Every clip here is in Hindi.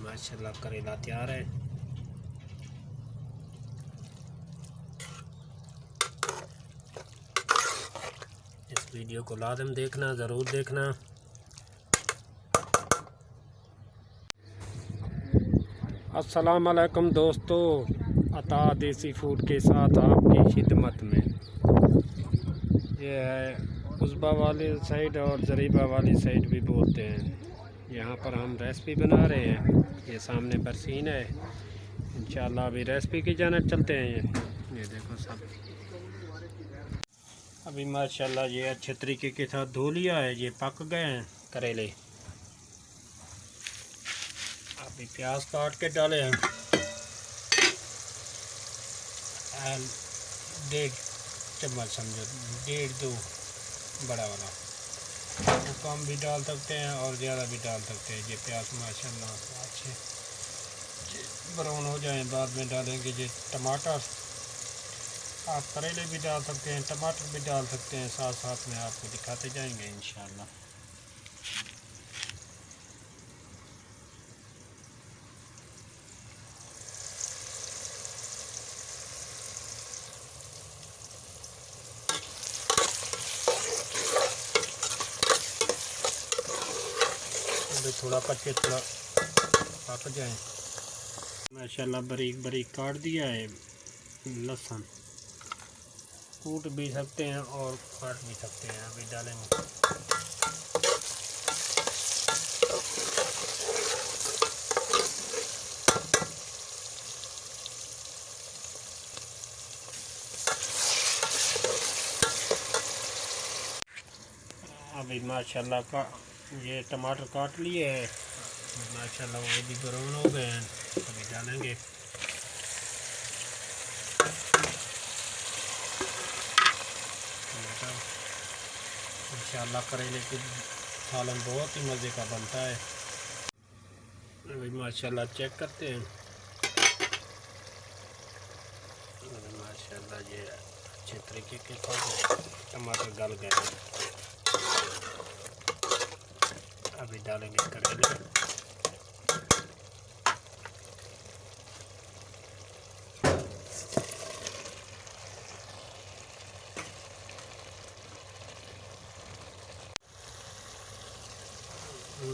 माशाल्लाह करेला तैयार है। इस वीडियो को लाजम देखना, ज़रूर देखना। अस्सलाम वालेकुम दोस्तों, अता देसी फूड के साथ आपकी खिदमत में। ये है उस्बा वाली साइड और जरीबा वाली साइड भी बोलते हैं। यहाँ पर हम रेसिपी बना रहे हैं। ये सामने बरसीन है, इंशाल्लाह अभी रेसिपी की जानिब चलते हैं। ये देखो सब अभी माशाल्लाह ये अच्छे तरीके के साथ धो लिया है। ये पक गए हैं करेले। अभी प्याज काट के डाले हैं 1.5 चम्मच, समझो 1.5-2 बड़ा वाला। वो कम भी डाल सकते हैं और ज़्यादा भी डाल सकते हैं। ये प्याज माशाल्लाह अच्छे ब्राउन हो जाएं, बाद में डालेंगे ये टमाटर। आप करेले भी डाल सकते हैं, टमाटर भी डाल सकते हैं, साथ साथ में आपको दिखाते जाएंगे इंशाल्लाह। थोड़ा कच्चे थोड़ा पक जाए। माशाल्लाह बारीक बारीक काट दिया है। लहसुन कूट भी सकते हैं और काट भी सकते हैं। अभी डालेंगे अभी माशाल्लाह का ये टमाटर काट लिए हैं। माशाल्लाह वो भी ब्राउन हो गए हैं। अभी डालेंगे टमाटर। इंशाल्लाह करेले की सालन बहुत ही मज़े का बनता है। अभी माशाल्लाह चेक करते हैं। माशाल्लाह ये अच्छे तरीके के साथ टमाटर गल गए हैं। अभी डालेंगे करेले।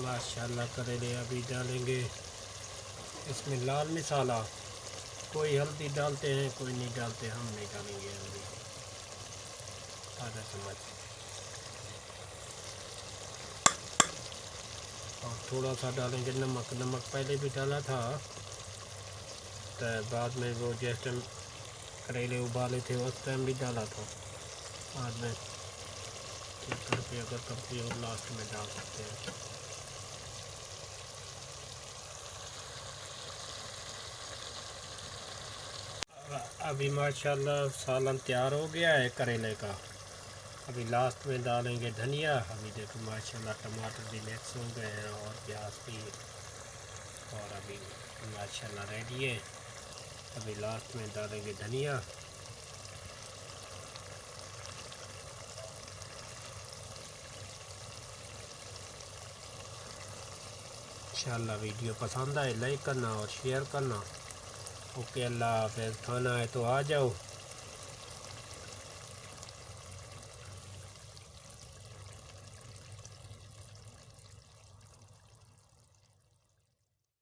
माशाल्लाह करेले अभी डालेंगे इसमें लाल मसाला। कोई हल्दी डालते हैं, कोई नहीं डालते। हम नहीं डालेंगे हल्दी, आधा चम्मच। और थोड़ा सा डालेंगे नमक। नमक पहले भी डाला था, तो बाद में वो जिस टाइम करेले उबाले थे उस टाइम भी डाला था। बाद में चेक करके अगर कभी और लास्ट में डाल सकते हैं। अभी माशाल्लाह सालन तैयार हो गया है करेले का। अभी लास्ट में डालेंगे धनिया। अभी देखो माशाल्लाह टमाटर भी मिक्स हो गए हैं और प्याज भी, और अभी माशाल्लाह रेडी है। अभी लास्ट में डालेंगे धनिया। इंशाल्लाह वीडियो पसंद आए लाइक करना और शेयर करना। ओके, अल्लाह हाफ़िज़। खाना है तो आ जाओ।